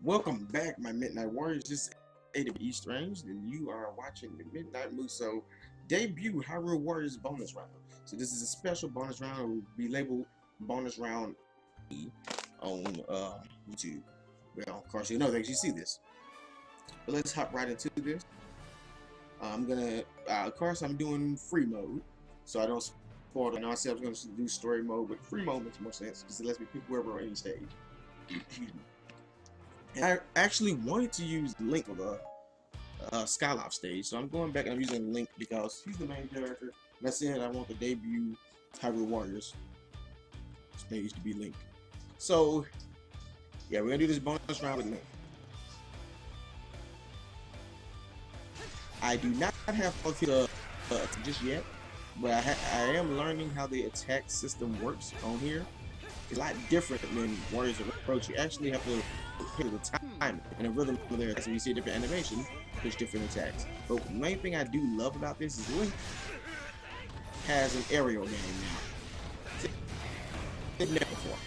Welcome back, my Midnight Warriors. This is A.W. Strange, and you are watching the Midnight Musou debut Hyrule Warriors bonus round. So this is a special bonus round. It will be labeled bonus round on YouTube. Well, of course, you know that you see this. But let's hop right into this. I'm gonna, of course, I'm doing free mode, so I don't spoil it. I know I said I was gonna do story mode, but free mode makes more sense because it lets me pick wherever on any stage. Excuse me. And I actually wanted to use Link for the Skyloft stage, so I'm going back and I'm using Link because he's the main character. And I said I want the debut Hyrule Warriors stage to be Link. So yeah, we're gonna do this bonus round with Link. I do not have the just yet, but I am learning how the attack system works on here. It's a lot different than Warriors Approach. You actually have to pick the time and the rhythm of their attacks, and you see a different animation, push different attacks. But the main thing I do love about this is Link has an aerial game now. Didn't never before.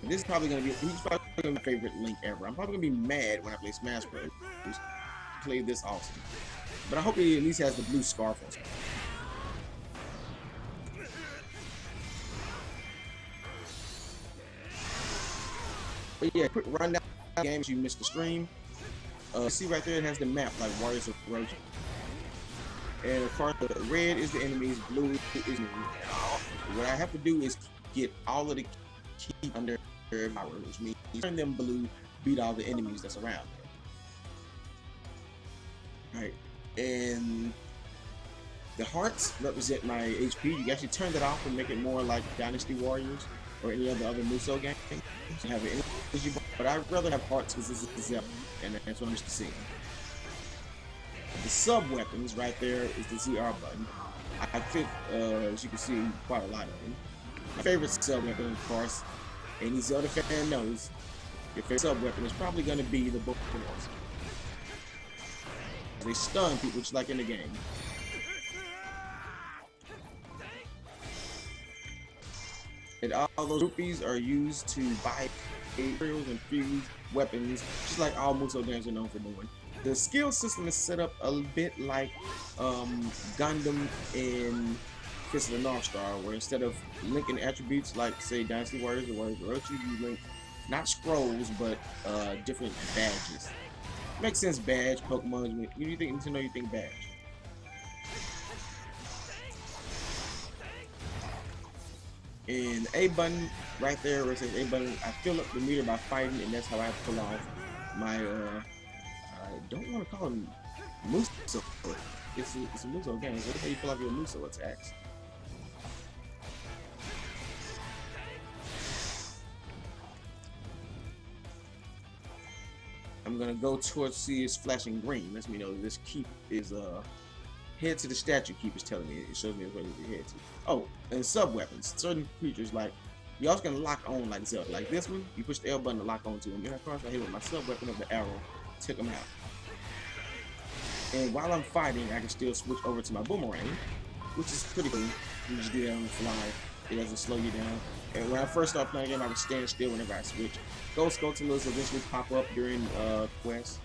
And this is probably gonna be he's probably gonna be my favorite Link ever. I'm probably gonna be mad when I play Smash Bros. Play this awesome. But I hope he at least has the blue scarf on. But yeah, quick rundown of games you missed the stream. See right there, it has the map like Warriors of Roach. And of course, the red is the enemies, blue is me. What I have to do is get all of the key under power, which means turn them blue, beat all the enemies that's around there. Right, and the hearts represent my HP. You can actually turn that off and make it more like Dynasty Warriors or any other Musou game. You have an energy bar, but I'd rather have hearts because this is Zelda, and that's what I'm used to seeing. The sub weapons right there is the ZR button. I pick, as you can see, quite a lot of them. My favorite sub weapon, of course, any Zelda fan knows, your favorite sub weapon is probably going to be the Bookworms. They stun people just like in the game. And all those rupees are used to buy materials and fuse weapons, just like all Musou games are known for doing. The skill system is set up a bit like Gundam in Fist of the North Star, where instead of linking attributes like, say, Dynasty Warriors or Warriors of Orochi, you link not scrolls, but different badges. Makes sense, badge, Pokemon, you think to know you think badge. And A button right there where it says A button, I fill up the meter by fighting, and that's how I pull off my I don't want to call them Musou. It's a Musou game. So that's how you pull off your Musou attacks. I'm gonna go towards see it's flashing green. Lets me know that this keep is head to the statue keep is telling me. It shows me where to head to. Oh, and sub weapons. Certain creatures like you also can lock on like Zelda. Like this one, you push the L button to lock onto them. And of course I hit with my sub weapon of the arrow, took them out. And while I'm fighting, I can still switch over to my boomerang, which is pretty cool. You just do that on the fly. It doesn't slow you down. And when I first started playing the game, I would stand still whenever I switch. Ghost Scotulas eventually pop up during quests,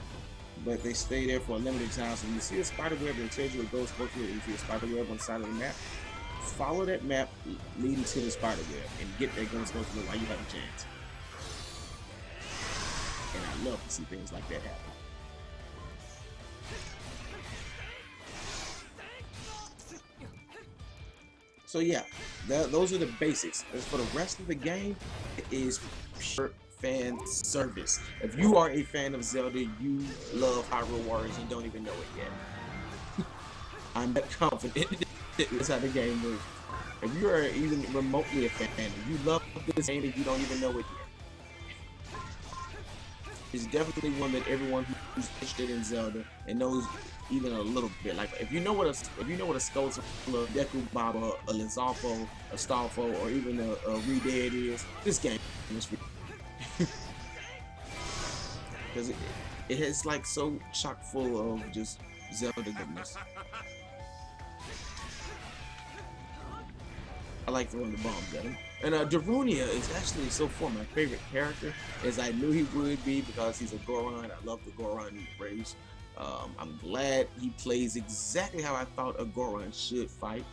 but they stay there for a limited time. So when you see a spider web and it tells you a Ghost Scotula, you see a spider web on the side of the map, follow that map leading to the spider web and get that Ghost Scotula while you have a chance. And I love to see things like that happen. So yeah, those are the basics. As for the rest of the game, it is pure fan service. If you are a fan of Zelda, you love Hyrule Warriors and don't even know it yet. I'm that confident that's how the game moves. If you are even remotely a fan and you love this game and you don't even know it yet, it's definitely one that everyone who's interested in Zelda and knows even a little bit. Like if you know what a Scotular, Deku Baba, a Lizalfo, a Starfo, or even a Redead is, this game is for you. Because it is like so chock full of just Zelda goodness. I like throwing the bombs at him. And Darunia is actually so far my favorite character, as I knew he would be because he's a Goron. I love the Goron race. I'm glad he plays exactly how I thought a Goron should fight.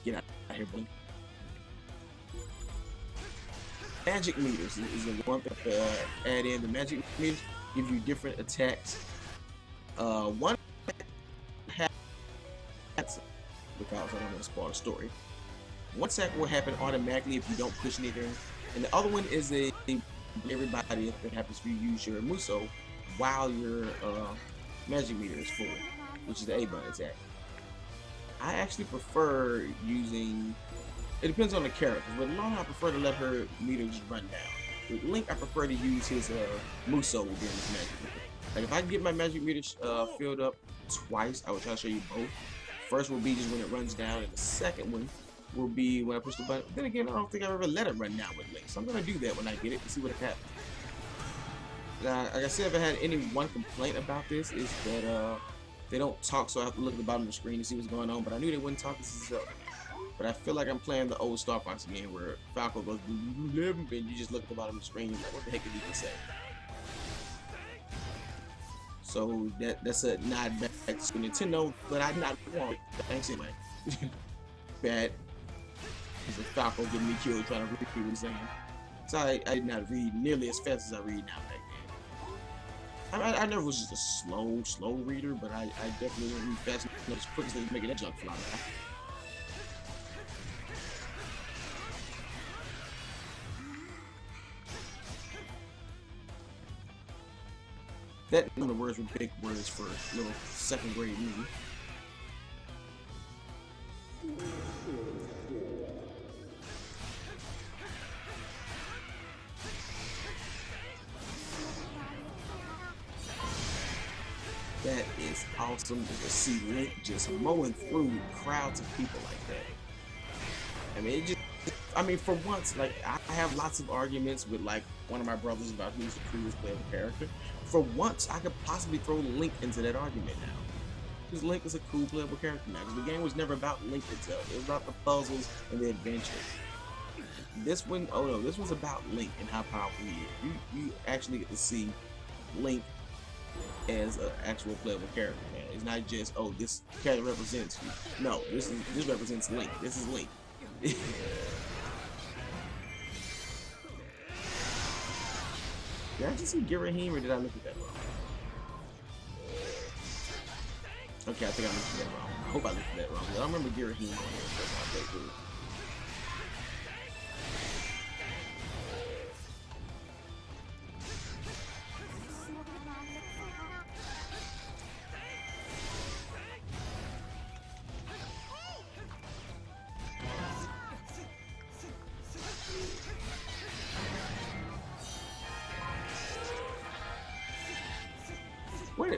Get out of here, boy. Magic meters is the one thing to add in. The magic meters give you different attacks. One has, because I don't want to spoil the story. One attack will happen automatically if you don't push anything, and the other one is everybody if it happens if you use your Musou while your magic meter is full, which is the A button attack. I actually prefer using. It depends on the character. With Long, I prefer to let her meter just run down. With Link, I prefer to use his Musou during his magic meter. Like if I get my magic meter filled up twice, I will try to show you both. First will be just when it runs down, and the second one will be when I push the button. Then again, I don't think I've ever let it run down with Link, so I'm gonna do that when I get it and see what happens. Now, like I said, if I had any one complaint about this is that they don't talk, so I have to look at the bottom of the screen to see what's going on. But I knew they wouldn't talk. This is Zelda. But I feel like I'm playing the old Star Fox game where Falco goes and you just look at the bottom of the screen and you're like, what the heck did he even say? So that's a nod back to Nintendo, but I not want it. Thanks anyway. Bad. Because the Falco getting me killed trying to read what he's saying. So I did not read nearly as fast as I read now back then. I never was just a slow reader, but I definitely didn't read fast enough as quick as they making that junk fly back. That one of the words were big words for a little second grade movie. That is awesome to see Link just mowing through crowds of people like that. I mean, for once, like, I have lots of arguments with, like, one of my brothers about who's the coolest playable character. For once, I could possibly throw Link into that argument now. Because Link is a cool playable character now. Because the game was never about Link itself. It was about the puzzles and the adventure. This one, oh no, this was about Link and how powerful he is. You actually get to see Link as an actual playable character, man. It's not just, oh, this character represents you. No, this represents Link. This is Link. Did I just see Girahim or did I look at that wrong? Okay, I think I looked at that wrong. I hope I looked at that wrong. I don't remember Girahim on here. That's not that good.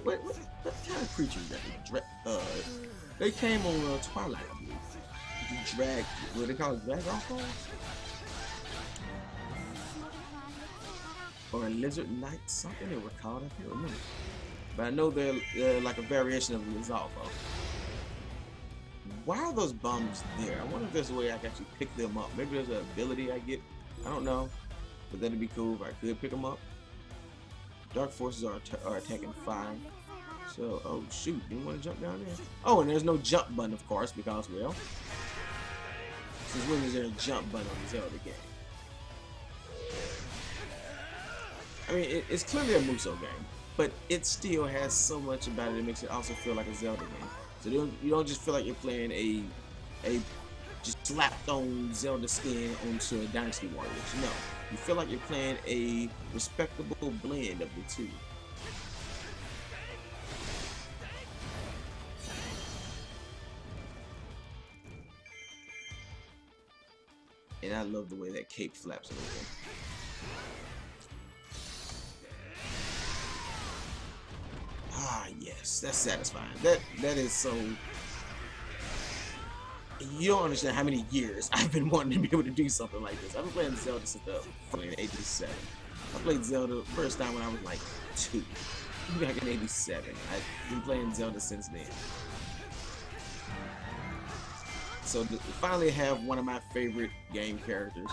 What kind of creature is that? They came on Twilight, I believe. What they call it, Dragon Falls? Or a Lizard Knight, something they were called, I can't remember. But I know they're like a variation of Lizalfo. Why are those bums there? I wonder if there's a way I can actually pick them up. Maybe there's an ability I get. I don't know. But that'd be cool if I could pick them up. Dark forces are attacking 5. So, oh shoot, didn't want to jump down there. Oh, and there's no jump button, of course, because, well, since when is there a jump button on the Zelda game? I mean, it's clearly a Musou game, but it still has so much about it that makes it also feel like a Zelda game. So you don't just feel like you're playing a just slapped on Zelda skin onto a Dynasty Warriors. No, you feel like you're playing a respectable blend of the two. And I love the way that cape flaps over there. Ah, yes, that's satisfying. That is so. You don't understand how many years I've been wanting to be able to do something like this. I've been playing Zelda since the '87. I played Zelda first time when I was like 2, back in '87. I've been playing Zelda since then. So to finally have one of my favorite game characters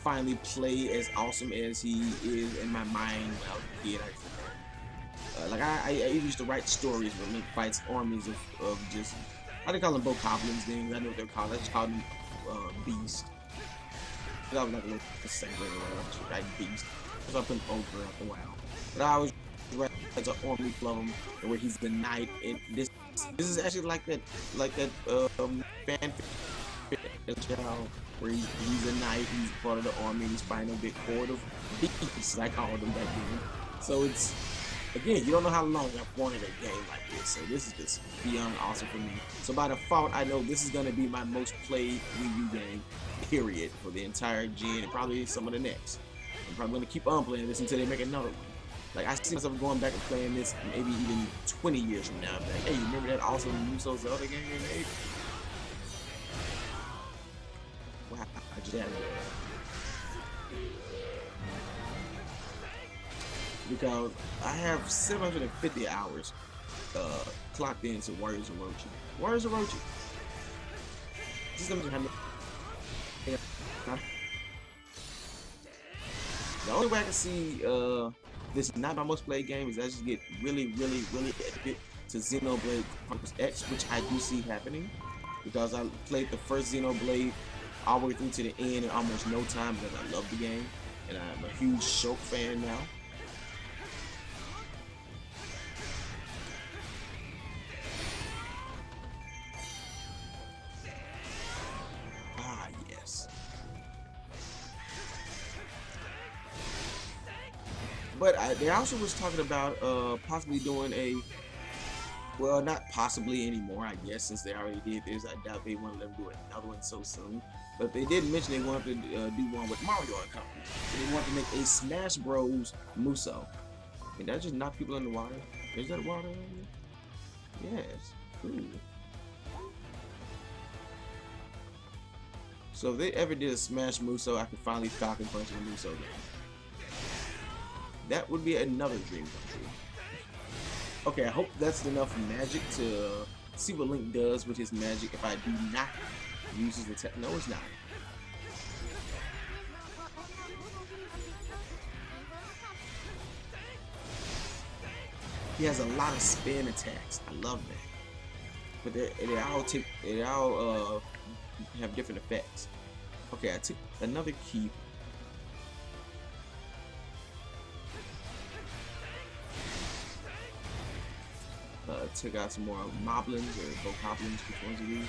finally play as awesome as he is in my mind when I was a kid. Like I used to write stories where Link fights armies of just, I didn't call them bokoblins things. I know what they're called. I just called them beast. I was like a little sailor or whatever, like beast. So I put ogre after a while. But I always write as an army of them where he's the knight. And this is actually like that fan child where he's a knight. He's part of the army. He's fighting a big horde of beasts, I called them back then. So it's, again, you don't know how long I've wanted a game like this, so this is just beyond awesome for me. So by default, I know this is going to be my most played Wii U game, period, for the entire gen, and probably some of the next. I'm probably going to keep on playing this until they make another one. Like, I see myself going back and playing this maybe even 20 years from now. I'm like, hey, you remember that awesome Musou Zelda game we made? Wow, I just had it. Because I have 750 hours clocked into Warriors of Orochi. Warriors of Orochi. Just let me have the only way I can see this not my most played game is I just get really addicted to Xenoblade Chronicles X, which I do see happening because I played the first Xenoblade all the way through to the end in almost no time because I love the game and I'm a huge Shulk fan now. But they also was talking about possibly doing a, well, not possibly anymore, I guess, since they already did this. I doubt they want to let them do another one so soon. But they did mention they wanted to do one with Mario and company. So they wanted to make a Smash Bros. Musou. And that just knocked people in the water. Is that water in there? Yes. Ooh. So if they ever did a Smash Musou, I could finally Falcon Punch in a Musou game. That would be another dream come true. Okay, I hope that's enough magic to see what Link does with his magic if I do not use the tech. No, it's not. He has a lot of spin attacks. I love that. But they all have different effects. Okay, I took another key. Took out some more moblins or bokoblins, which ones of these?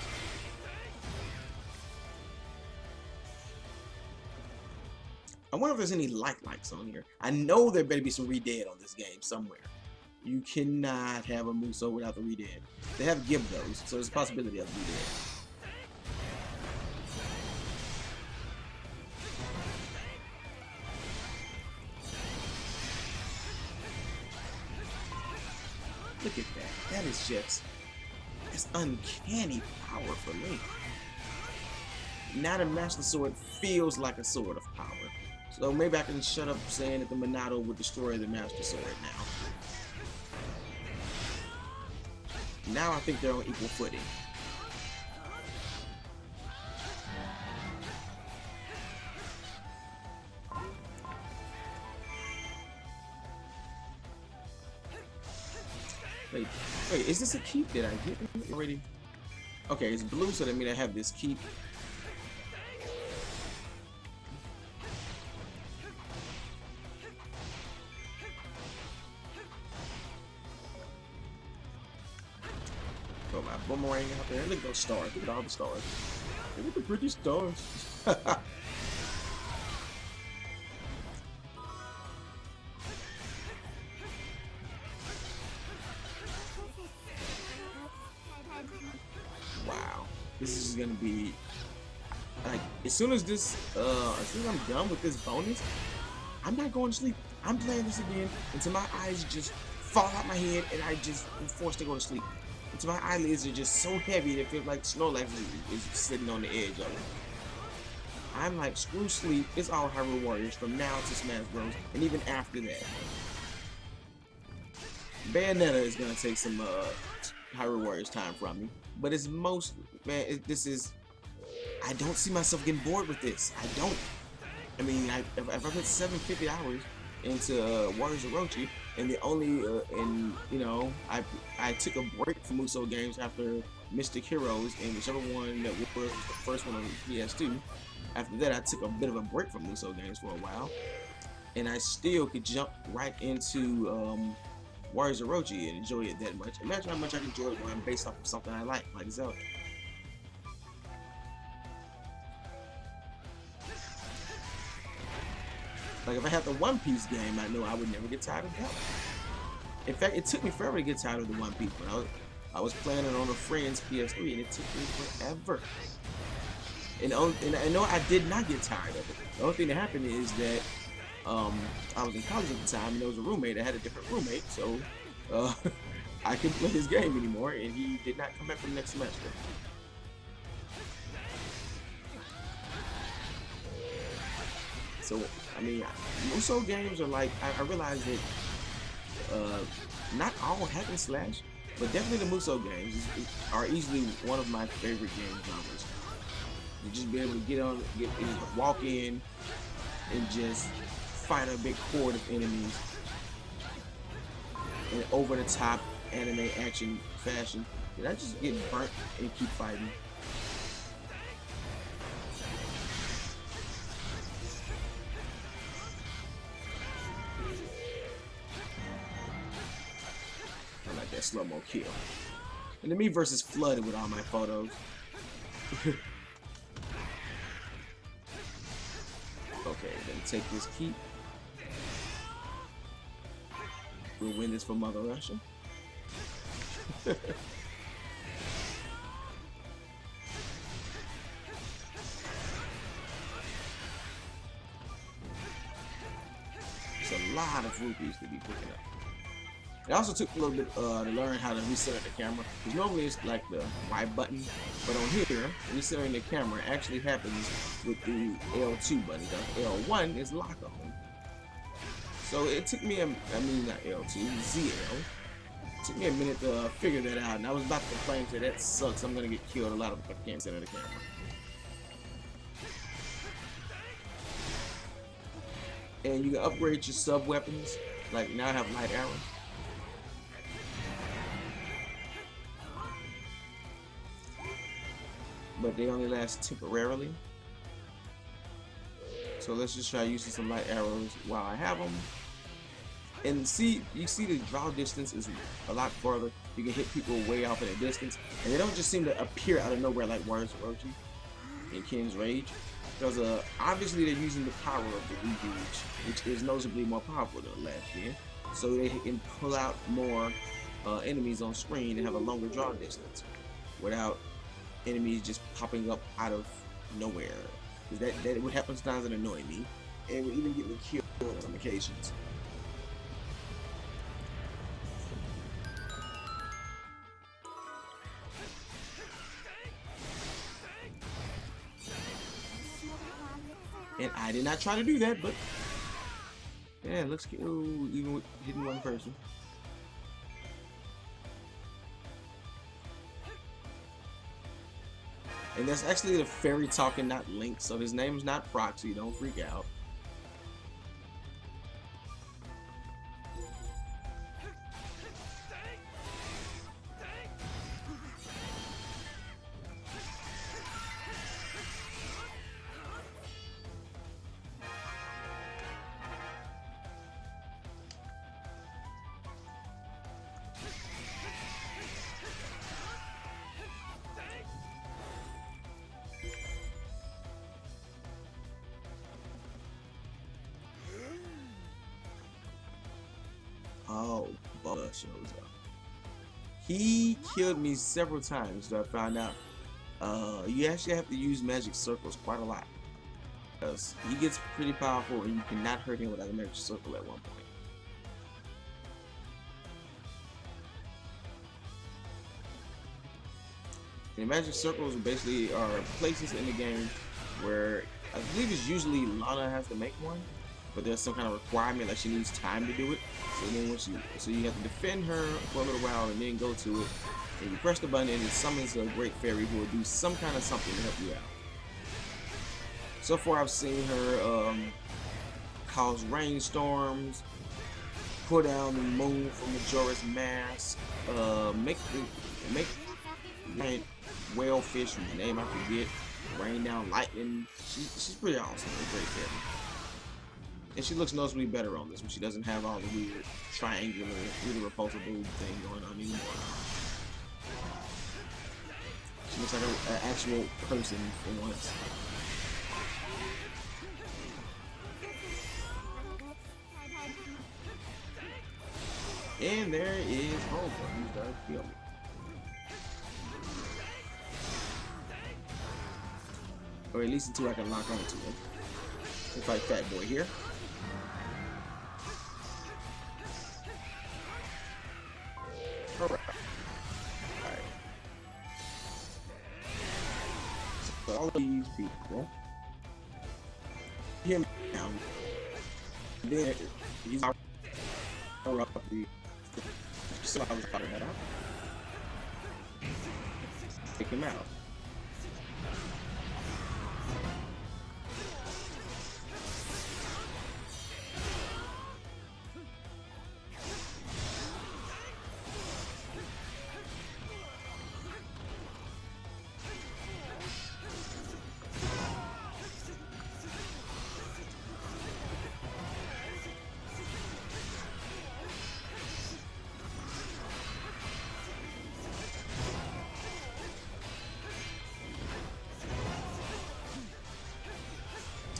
I wonder if there's any likes on here. I know there better be some Re-Dead on this game somewhere. You cannot have a Musou without the Re-Dead. They have give those, so there's a possibility of Re-Dead. Look at that. That is just, it's uncanny power for me. Now the Master Sword feels like a sword of power. So maybe I can shut up saying that the Monado would destroy the Master Sword now. Now I think they're on equal footing. Wait, is this a keep? Did I get it already? Okay, it's blue, so that means I have this keep. Throw my boomerang out there. Look at those stars. Look at all the stars. Look at the pretty stars. Wow, this is gonna be like as soon as I'm done with this bonus, I'm not going to sleep. I'm playing this again until my eyes just fall out my head and I just am forced to go to sleep. Until my eyelids are just so heavy that it feels like Snorlax is sitting on the edge of it. I'm like, screw sleep. It's all Hyrule Warriors from now to Smash Bros. And even after that. Bayonetta is gonna take some Hyrule Warriors time from me. But it's most, man, this is I don't see myself getting bored with this. I don't. I mean, if I put 750 hours into Warriors of Orochi, and the only and you know, I took a break from Musou games after Mystic Heroes, and whichever one that was the first one on PS2. After that, I took a bit of a break from Musou games for a while, and I still could jump right into Warriors of Orochi and enjoy it that much. Imagine how much I can enjoy it when I'm based off of something I like Zelda. Like if I had the One Piece game, I know I would never get tired of that. In fact, it took me forever to get tired of the One Piece when I was playing it on a friend's PS3, and it took me forever. And I know I did not get tired of it. The only thing that happened is that I was in college at the time, and there was a roommate. I had a different roommate, so I couldn't play his game anymore, and he did not come back for the next semester. So, I mean, Musou games are like, I realize that not all hack and slash, but definitely the Musou games are easily one of my favorite game genres. To just be able to walk in and just fight a big horde of enemies in over the top anime action fashion. And I just get burnt and keep fighting. I like that slow-mo kill. And then me versus flooded with all my photos. Okay, then take this keep. We'll win this for Mother Russia. It's a lot of rupees to be picking up. It also took a little bit to learn how to recenter the camera. Because normally it's like the Y button, but on here, recentering the camera actually happens with the L2 button. The L1 is lock on. So it took me not L2, ZL. It took me a minute to figure that out, and I was about to complain and say that sucks. I'm gonna get killed a lot if I can't center the camera. And you can upgrade your sub weapons. Like now I have light arrows. But they only last temporarily. So let's just try using some light arrows while I have them. And you see the draw distance is a lot farther. You can hit people way off in a distance, and they don't just seem to appear out of nowhere like Warriors of Orochi and King's Rage. Because obviously they're using the power of the Reach, which is noticeably more powerful than last gen. So they can pull out more enemies on screen and have a longer draw distance without enemies just popping up out of nowhere. Because that would happen sometimes and annoy me, and would even get me killed on some occasions. And I did not try to do that, but yeah, it looks cute, even with hitting one person. And that's actually the fairy talking, not Link, so his name's not Proxy, don't freak out. Oh, Brawler shows up. He killed me several times, so I found out you actually have to use magic circles quite a lot. Because he gets pretty powerful and you cannot hurt him without a magic circle at one point. And magic circles basically are places in the game where I believe it's usually Lana has to make one, but there's some kind of requirement, like she needs time to do it. So then you have to defend her for a little while and then go to it, and you press the button and it summons a great fairy who will do some kind of something to help you out. So far, I've seen her cause rainstorms, pull down the moon from Majora's Mask, make giant whalefish whose name I forget, rain down lightning. She's pretty awesome. A great character. And she looks noticeably better on this one. She doesn't have all the weird triangular, really repulsive thing going on anymore. She looks like an actual person for once. And there is Holger. He's done kill me. Or at least until I can lock onto him. Let's fight Fat Boy here. Alright. So all of these people. Him down. Then he's up the. So I was fighting that out. Take him out.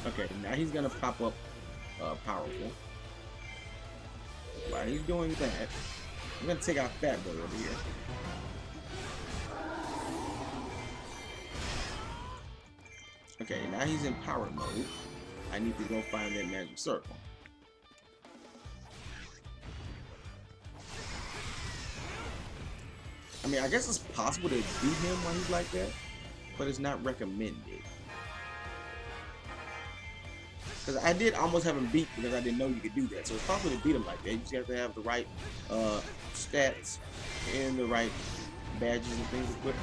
Okay, now he's gonna pop up powerful. While he's doing that, I'm gonna take out Fat Boy over here. Okay, now he's in power mode. I need to go find that magic circle. I mean, I guess it's possible to beat him while he's like that, but it's not recommended. Because I did almost have him beat because I didn't know you could do that. So it's possible to beat him like that. You just have to have the right stats and the right badges and things equipped.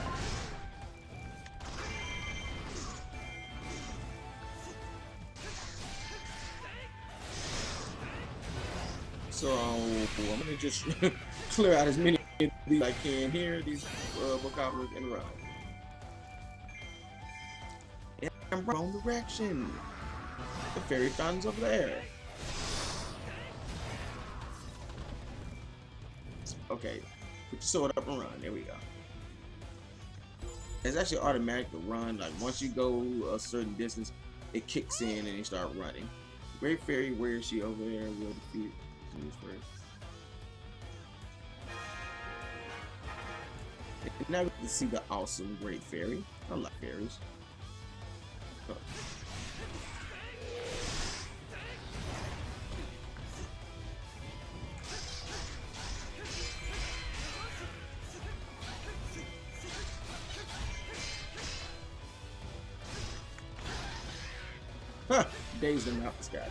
So I'm gonna just clear out as many of these I can here, these vocabularies, and run. And I'm wrong direction. The fairy fountain's over there. Okay, put your sword up and run. There we go. It's actually automatic to run. Like once you go a certain distance, it kicks in and you start running. Great Fairy, where is she over there? We'll defeat first. And now we can see the awesome Great Fairy. I like fairies. Oh. Huh, dazed him out the sky there.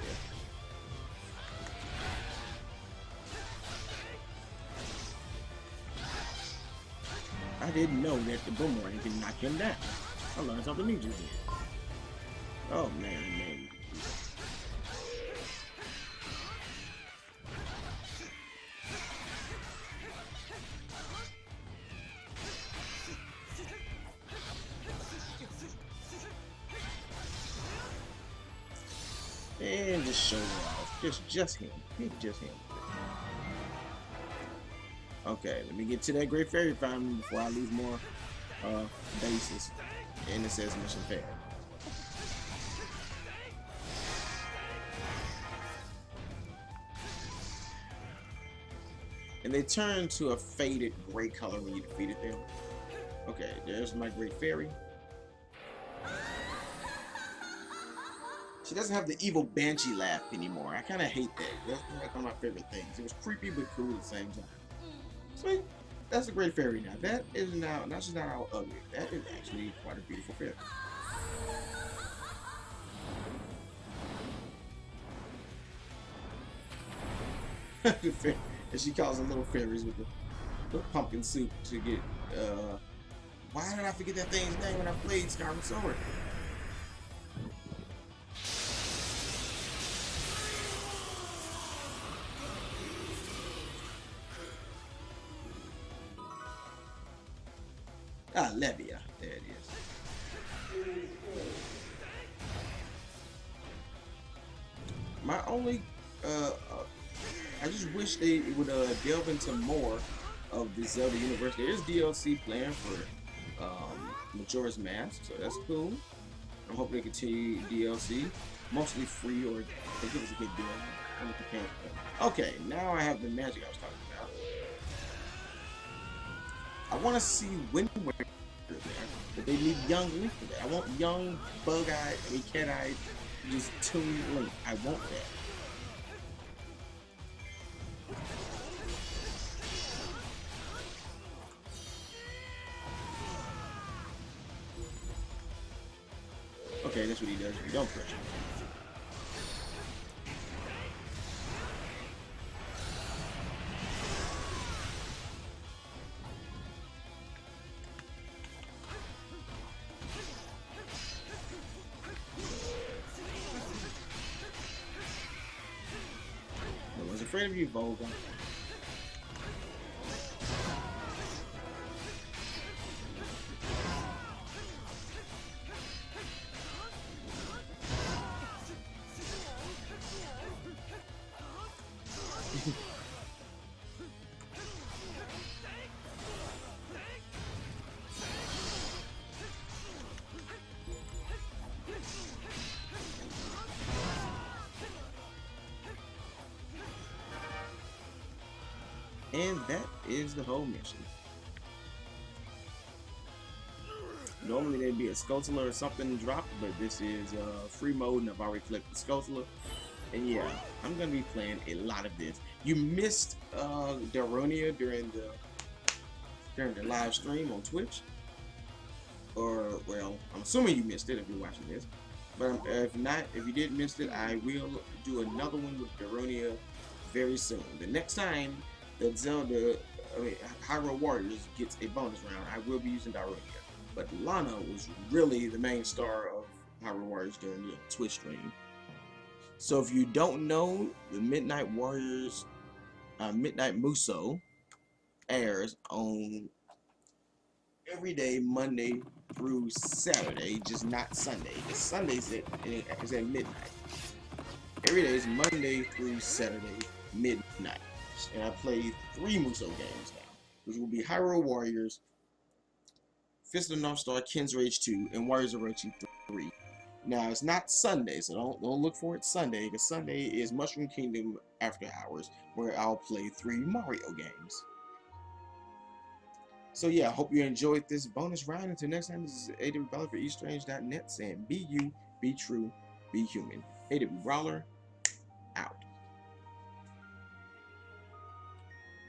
I didn't know that the boomerang can knock him down. I learned something new just then. Oh man. And just show it off. Just him. Just him. Okay, let me get to that Great Fairy Fountain before I lose more bases. And it says mission failed. And they turn to a faded gray color when you defeated them. Okay, there's my Great Fairy. She doesn't have the evil banshee laugh anymore. I kind of hate that. That's like one of my favorite things. It was creepy but cool at the same time. Sweet. That's a Great Fairy now. That is now, she's not all ugly. That is actually quite a beautiful fairy. And she calls them little fairies with the pumpkin soup to get, why did I forget that thing's name when I played Skyward Sword? Levia. There it is. My only, I just wish they would delve into more of the Zelda universe. There is DLC planned for Majora's Mask, so that's cool. I'm hoping they continue DLC, mostly free, or they give us a good deal. Okay, now I have the magic I was talking about. I want to see Wind Waker there, but they need young Link for that. I want young, bug-eyed, cat-eyed, just Toon Link. I want that. Okay, that's what he does. Don't pressure. I was afraid of you, Volga. And that is the whole mission. Normally there'd be a Scoutler or something dropped, but this is free mode and I've already collected the Scoutler. And yeah, I'm gonna be playing a lot of this. You missed Daronia during the live stream on Twitch. Or, well, I'm assuming you missed it if you're watching this. But if not, if you did miss it, I will do another one with Daronia very soon. The next time that Hyrule Warriors gets a bonus round, I will be using Daronia. But Lana was really the main star of Hyrule Warriors during the Twitch stream. So if you don't know, the Midnight Warriors, Midnight Musou airs on every day, Monday through Saturday, just not Sunday. Because Sunday's at midnight. Every day is Monday through Saturday, midnight. And I play 3 Musou games now, which will be Hyrule Warriors, Fist of the North Star, Ken's Rage 2, and Warriors of Rage 3. Now, it's not Sunday, so don't look for it Sunday, because Sunday is Mushroom Kingdom After Hours, where I'll play 3 Mario games. So yeah, I hope you enjoyed this bonus round. Until next time, this is A.W.Brawler for eastrange.net saying be you, be true, be human. A.W.Brawler, out.